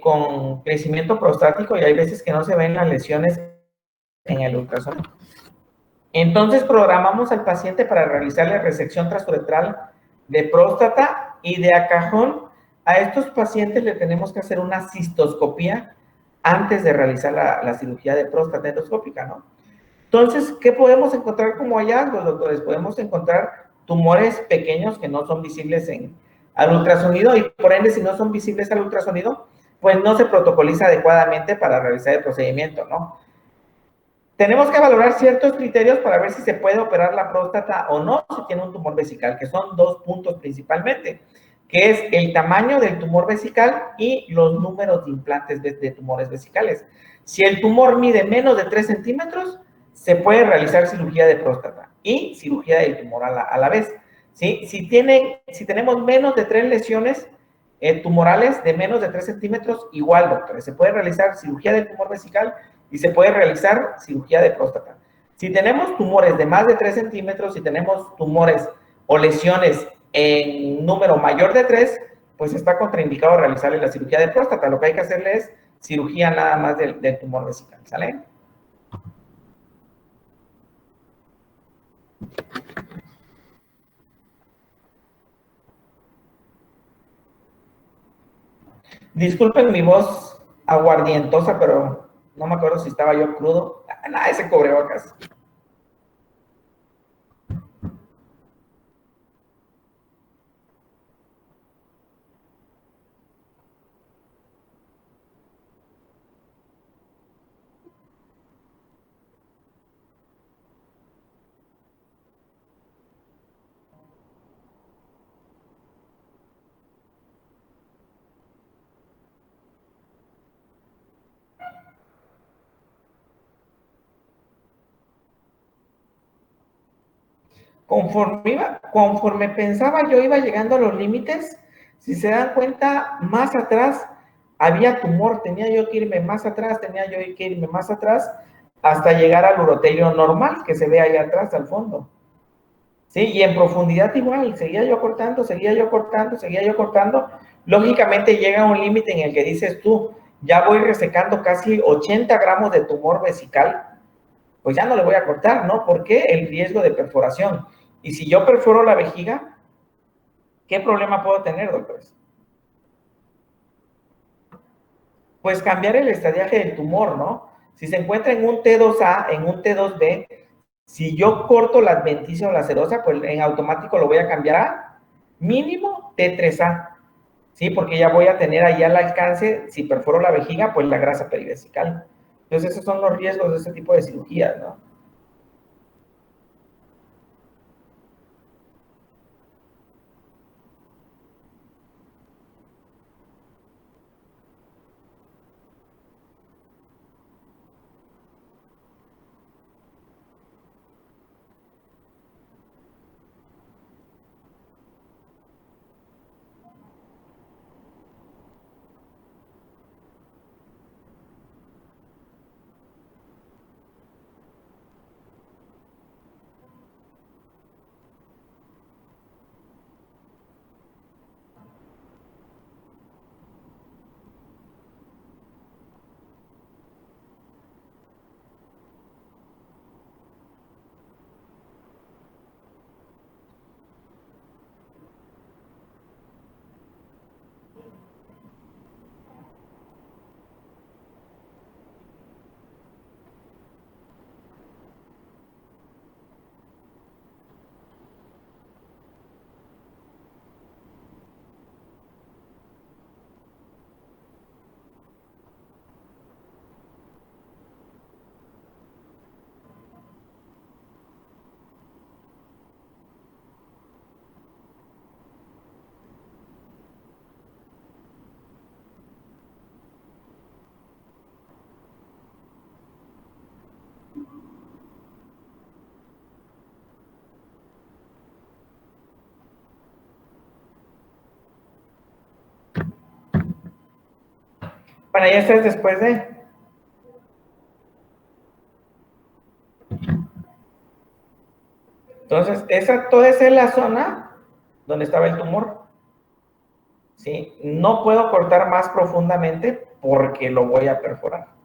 con crecimiento prostático y hay veces que no se ven las lesiones en el ultrasonido. Entonces programamos al paciente para realizarle resección transuretral de próstata y de a cajón a estos pacientes le tenemos que hacer una cistoscopía antes de realizar la cirugía de próstata endoscópica, ¿no? Entonces, ¿qué podemos encontrar como hallazgos, doctores? Podemos encontrar tumores pequeños que no son visibles al ultrasonido y por ende, si no son visibles al ultrasonido, pues no se protocoliza adecuadamente para realizar el procedimiento, ¿no? Tenemos que valorar ciertos criterios para ver si se puede operar la próstata o no si tiene un tumor vesical, que son 2 puntos principalmente, que es el tamaño del tumor vesical y los números de implantes de tumores vesicales. Si el tumor mide menos de 3 centímetros, se puede realizar cirugía de próstata y cirugía del tumor a la vez, ¿sí? Si tenemos menos de 3 lesiones tumorales de menos de 3 centímetros, igual, doctores, se puede realizar cirugía del tumor vesical y se puede realizar cirugía de próstata. Si tenemos tumores de más de 3 centímetros, si tenemos tumores o lesiones en número mayor de 3, pues está contraindicado realizarle la cirugía de próstata. Lo que hay que hacerle es cirugía nada más del tumor vesical, ¿sale? Disculpen mi voz aguardientosa, pero no me acuerdo si estaba yo crudo. Nada, ese cubrebocas. Conforme pensaba, yo iba llegando a los límites. Si se dan cuenta, más atrás había tumor, tenía yo que irme más atrás, hasta llegar al urotelio normal que se ve ahí atrás al fondo. ¿Sí? Y en profundidad igual, seguía yo cortando. Lógicamente llega un límite en el que dices tú, ya voy resecando casi 80 gramos de tumor vesical, pues ya no le voy a cortar, ¿no? ¿Por qué? El riesgo de perforación. Y si yo perforo la vejiga, ¿qué problema puedo tener, doctores? Pues cambiar el estadiaje del tumor, ¿no? Si se encuentra en un T2A, en un T2B, si yo corto la adventicia o la serosa, pues en automático lo voy a cambiar a mínimo T3A. ¿sí? Porque ya voy a tener ahí al alcance, si perforo la vejiga, pues la grasa perivesical. Entonces, esos son los riesgos de este tipo de cirugías, ¿no? Bueno, ya estás después de... Entonces, toda esa es la zona donde estaba el tumor. ¿Sí? No puedo cortar más profundamente porque lo voy a perforar.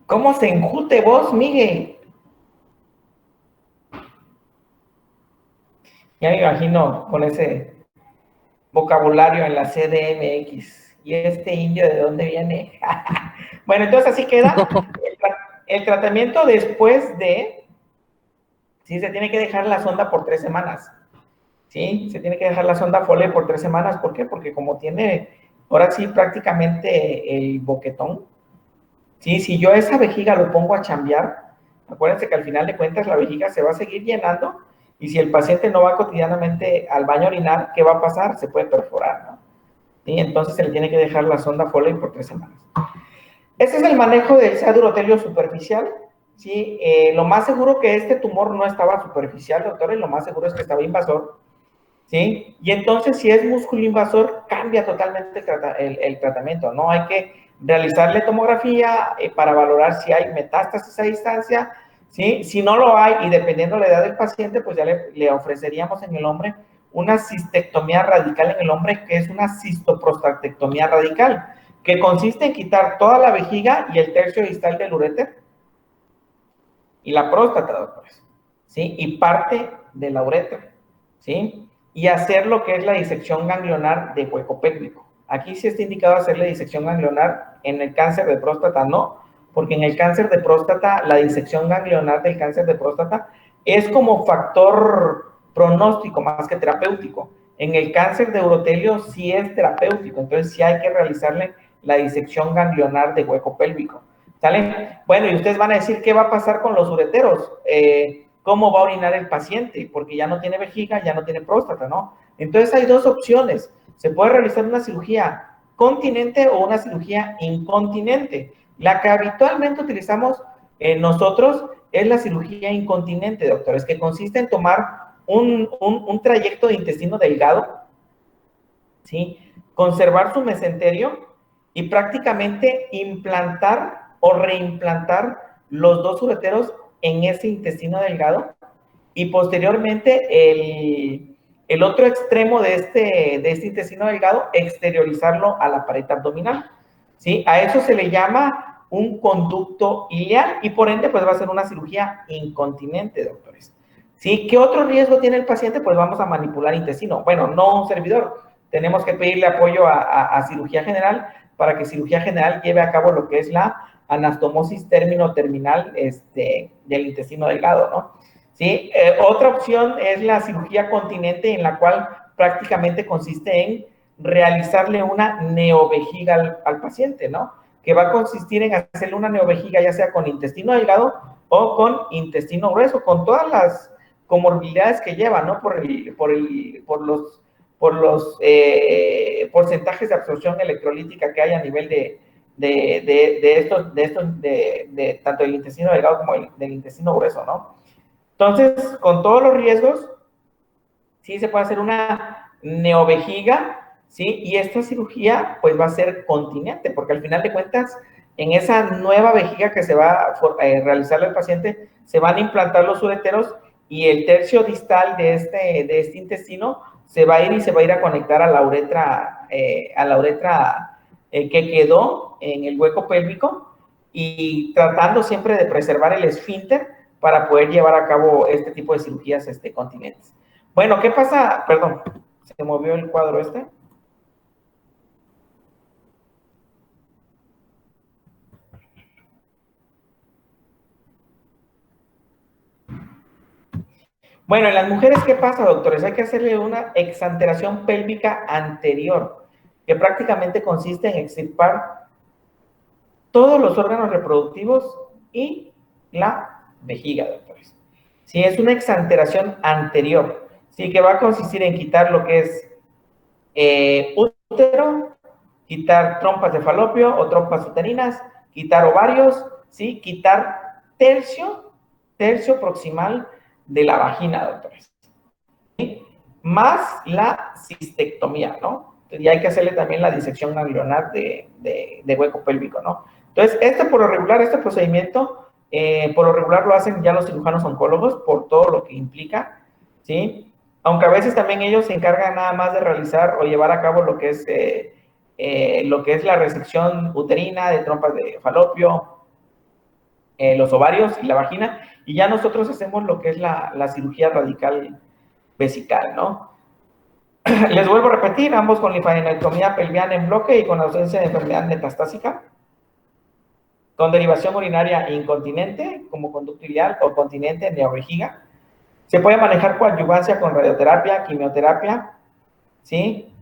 ¿Cómo se enjute vos, Miguel? Ya me imagino con ese vocabulario en la CDMX. ¿Y este indio de dónde viene? Bueno, entonces así queda. El tratamiento después de... Sí, se tiene que dejar la sonda por 3 semanas. Sí, se tiene que dejar la sonda Foley por 3 semanas. ¿Por qué? Porque como tiene, ahora sí, prácticamente el boquetón. Sí, si yo esa vejiga lo pongo a chambear, acuérdense que al final de cuentas la vejiga se va a seguir llenando y si el paciente no va cotidianamente al baño a orinar, ¿qué va a pasar? Se puede perforar, ¿no? Y entonces se le tiene que dejar la sonda Foley por 3 semanas. Ese es el manejo del SEA urotelio superficial. ¿Sí? Lo más seguro que este tumor no estaba superficial, doctora, y lo más seguro es que estaba invasor. ¿Sí? Y entonces, si es músculo invasor, cambia totalmente el tratamiento, ¿no? Hay que realizarle tomografía para valorar si hay metástasis a distancia, ¿sí? Si no lo hay, y dependiendo de la edad del paciente, pues ya le ofreceríamos en el hombre una cistectomía radical en el hombre, que es una cistoprostatectomía radical, que consiste en quitar toda la vejiga y el tercio distal del uréter y la próstata, doctores, ¿sí? Y parte de la uretra, ¿sí? Y hacer lo que es la disección ganglionar de hueco pélvico. Aquí sí está indicado hacer la disección ganglionar, en el cáncer de próstata no, porque en el cáncer de próstata, la disección ganglionar del cáncer de próstata es como factor pronóstico más que terapéutico. En el cáncer de urotelio sí es terapéutico, entonces sí hay que realizarle la disección ganglionar de hueco pélvico. ¿Sale? Bueno, y ustedes van a decir, ¿qué va a pasar con los ureteros? cómo va a orinar el paciente, porque ya no tiene vejiga, ya no tiene próstata, ¿no? Entonces hay dos opciones. Se puede realizar una cirugía continente o una cirugía incontinente. La que habitualmente utilizamos nosotros es la cirugía incontinente, doctores, que consiste en tomar un trayecto de intestino delgado, ¿sí? Conservar su mesenterio y prácticamente implantar o reimplantar los dos ureteros en ese intestino delgado y posteriormente el otro extremo de este intestino delgado exteriorizarlo a la pared abdominal, ¿sí? A eso se le llama un conducto ileal y por ende pues va a ser una cirugía incontinente, doctores. ¿Sí? ¿Qué otro riesgo tiene el paciente? Pues vamos a manipular intestino. Bueno, no un servidor. Tenemos que pedirle apoyo a cirugía general para que cirugía general lleve a cabo lo que es la anastomosis término-terminal del intestino delgado, ¿no? ¿Sí? Otra opción es la cirugía continente, en la cual prácticamente consiste en realizarle una neovejiga al paciente, ¿no? Que va a consistir en hacerle una neovejiga ya sea con intestino delgado o con intestino grueso, con todas las comorbilidades que lleva, ¿no? Por los porcentajes de absorción electrolítica que hay a nivel de tanto del intestino delgado como del intestino grueso, ¿no? Entonces, con todos los riesgos, sí se puede hacer una neovejiga, ¿sí? Y esta cirugía, pues, va a ser continente, porque al final de cuentas, en esa nueva vejiga que se va a realizarle al paciente, se van a implantar los ureteros y el tercio distal de este intestino se va a ir a conectar a la uretra que quedó en el hueco pélvico y tratando siempre de preservar el esfínter para poder llevar a cabo este tipo de cirugías continentes. Bueno, ¿qué pasa? Perdón, se movió el cuadro Bueno, en las mujeres, ¿qué pasa, doctores? Hay que hacerle una exanteración pélvica anterior, que prácticamente consiste en extirpar todos los órganos reproductivos y la vejiga, doctores. Sí, es una exanteración anterior, sí, que va a consistir en quitar lo que es útero, quitar trompas de falopio o trompas uterinas, quitar ovarios, sí, quitar tercio proximal de la vagina, doctores. ¿Sí? Más la cistectomía, ¿no? Y hay que hacerle también la disección ganglionar de hueco pélvico, ¿no? Entonces, este procedimiento, por lo regular lo hacen ya los cirujanos oncólogos por todo lo que implica, ¿sí? Aunque a veces también ellos se encargan nada más de realizar o llevar a cabo lo que es la resección uterina, de trompas de falopio, los ovarios y la vagina, y ya nosotros hacemos lo que es la cirugía radical vesical, ¿no? Les vuelvo a repetir, ambos con linfadenectomía pelviana en bloque y con ausencia de enfermedad metastásica, con derivación urinaria incontinente, como conducto ileal o continente neovejiga. Se puede manejar coadyuvancia con radioterapia, quimioterapia, ¿sí?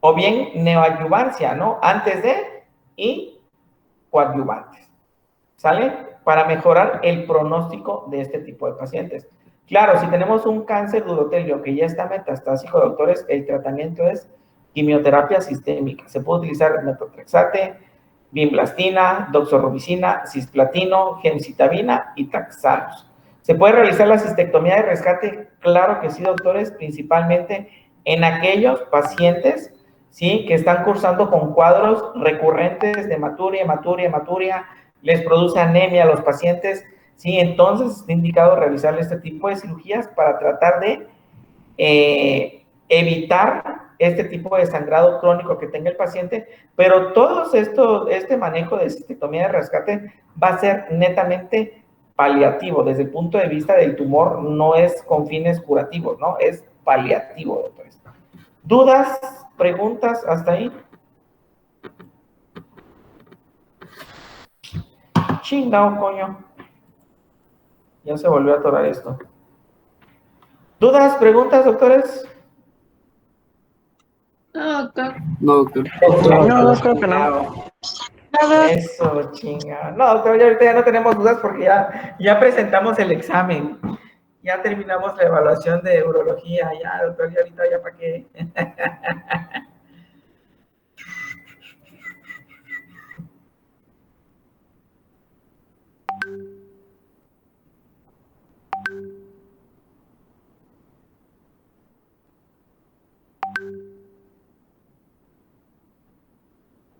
O bien neoadyuvancia, ¿no? Antes de y coadyuvantes, ¿sale? Para mejorar el pronóstico de este tipo de pacientes. Claro, si tenemos un cáncer de urotelio que ya está metastásico, doctores, el tratamiento es quimioterapia sistémica. Se puede utilizar metotrexate, vinblastina, doxorubicina, cisplatino, gemcitabina y taxanos. ¿Se puede realizar la cistectomía de rescate? Claro que sí, doctores, principalmente en aquellos pacientes, ¿sí?, que están cursando con cuadros recurrentes de hematuria, les produce anemia a los pacientes, ¿sí? Entonces está indicado realizarle este tipo de cirugías para tratar de evitar este tipo de sangrado crónico que tenga el paciente, pero este manejo de cistectomía de rescate va a ser netamente paliativo, desde el punto de vista del tumor, no es con fines curativos, ¿no? Es paliativo, doctores. ¿Dudas, preguntas hasta ahí? Chingao, coño. Ya se volvió a atorar esto. ¿Dudas, preguntas, doctores? No, doctor. No, doctor. No, creo que no. Eso, chinga. No, doctor, ya ahorita ya no tenemos dudas porque ya presentamos el examen. Ya terminamos la evaluación de urología, ya, doctor, y ahorita ya para qué.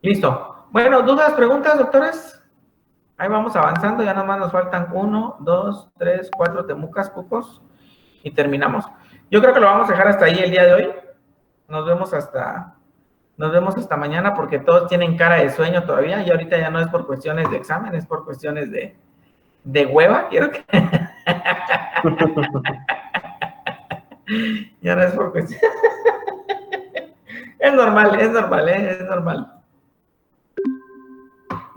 Listo. Bueno, ¿dudas, preguntas, doctores? Ahí vamos avanzando, ya nomás nos faltan 1, 2, 3, 4 temucas, cucos, y terminamos. Yo creo que lo vamos a dejar hasta ahí el día de hoy. Nos vemos hasta mañana porque todos tienen cara de sueño todavía y ahorita ya no es por cuestiones de examen, es por cuestiones de hueva. Quiero que... ya no es por cuestiones... es normal, es normal.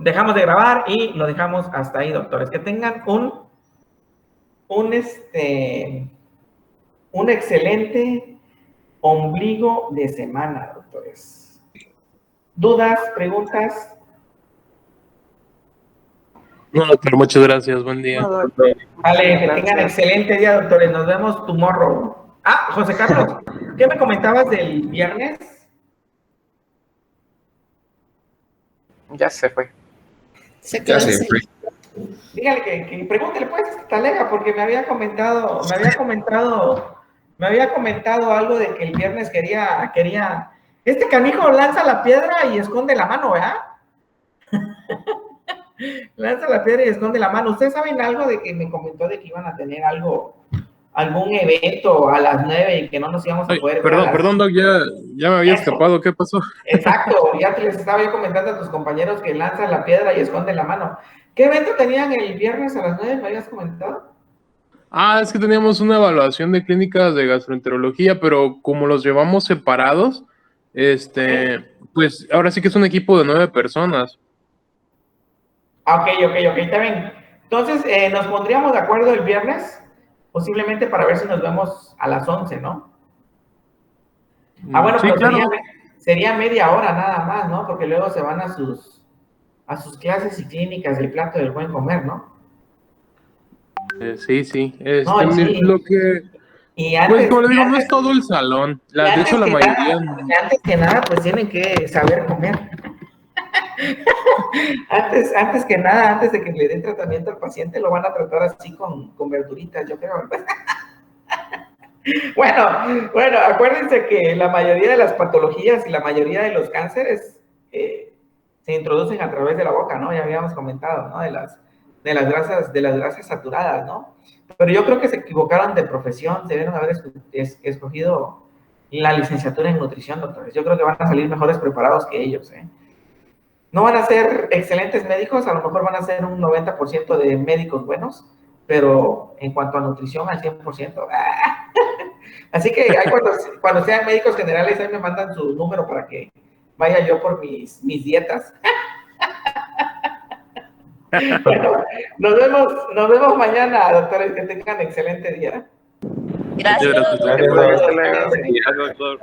Dejamos de grabar y lo dejamos hasta ahí, doctores. Que tengan un excelente ombligo de semana, doctores. ¿Dudas, preguntas? No, doctor, muchas gracias. Buen día. Vale, que tengan excelente día, doctores. Nos vemos tomorrow. Ah, José Carlos, ¿qué me comentabas del viernes? Ya se fue. Ya se fue. Dígale que pregúntele pues a Talega, porque me había comentado algo de que el viernes quería, este canijo lanza la piedra y esconde la mano, ¿verdad? Lanza la piedra y esconde la mano. ¿Ustedes saben algo de que me comentó de que iban a tener algún evento a las 9 y que no nos íbamos a poder ver? Perdón, Doc, ya me había escapado. ¿Qué pasó? Exacto, ya te les estaba yo comentando a tus compañeros que lanzan la piedra y esconden la mano. ¿Qué evento tenían el viernes a las 9? ¿Me habías comentado? Es que teníamos una evaluación de clínicas de gastroenterología, pero como los llevamos separados, pues ahora sí que es un equipo de 9 personas. Ok, está bien. Entonces, nos pondríamos de acuerdo el viernes, posiblemente para ver si nos vemos a las 11, ¿no? Bueno, sí, pero claro. sería media hora nada más, ¿no? Porque luego se van a sus clases y clínicas del plato del buen comer, ¿no? Sí. Sí. Lo que... Y antes, pues como le digo, no es todo el salón. De hecho, la mayoría... Antes que nada, pues tienen que saber comer. antes que nada, antes de que le den tratamiento al paciente, lo van a tratar así con verduritas, yo creo, ¿verdad? Bueno, acuérdense que la mayoría de las patologías y la mayoría de los cánceres se introducen a través de la boca, ¿no? Ya habíamos comentado, ¿no? De las grasas saturadas, ¿no? Pero yo creo que se equivocaron de profesión, debieron haber escogido la licenciatura en nutrición, doctores. Yo creo que van a salir mejores preparados que ellos, ¿eh? No van a ser excelentes médicos, a lo mejor van a ser un 90% de médicos buenos, pero en cuanto a nutrición, al 100%. Así que cuando sean médicos generales, ahí me mandan su número para que vaya yo por mis dietas. Bueno, nos vemos mañana, doctores, que tengan excelente día. Gracias. Gracias, Gracias, doctor.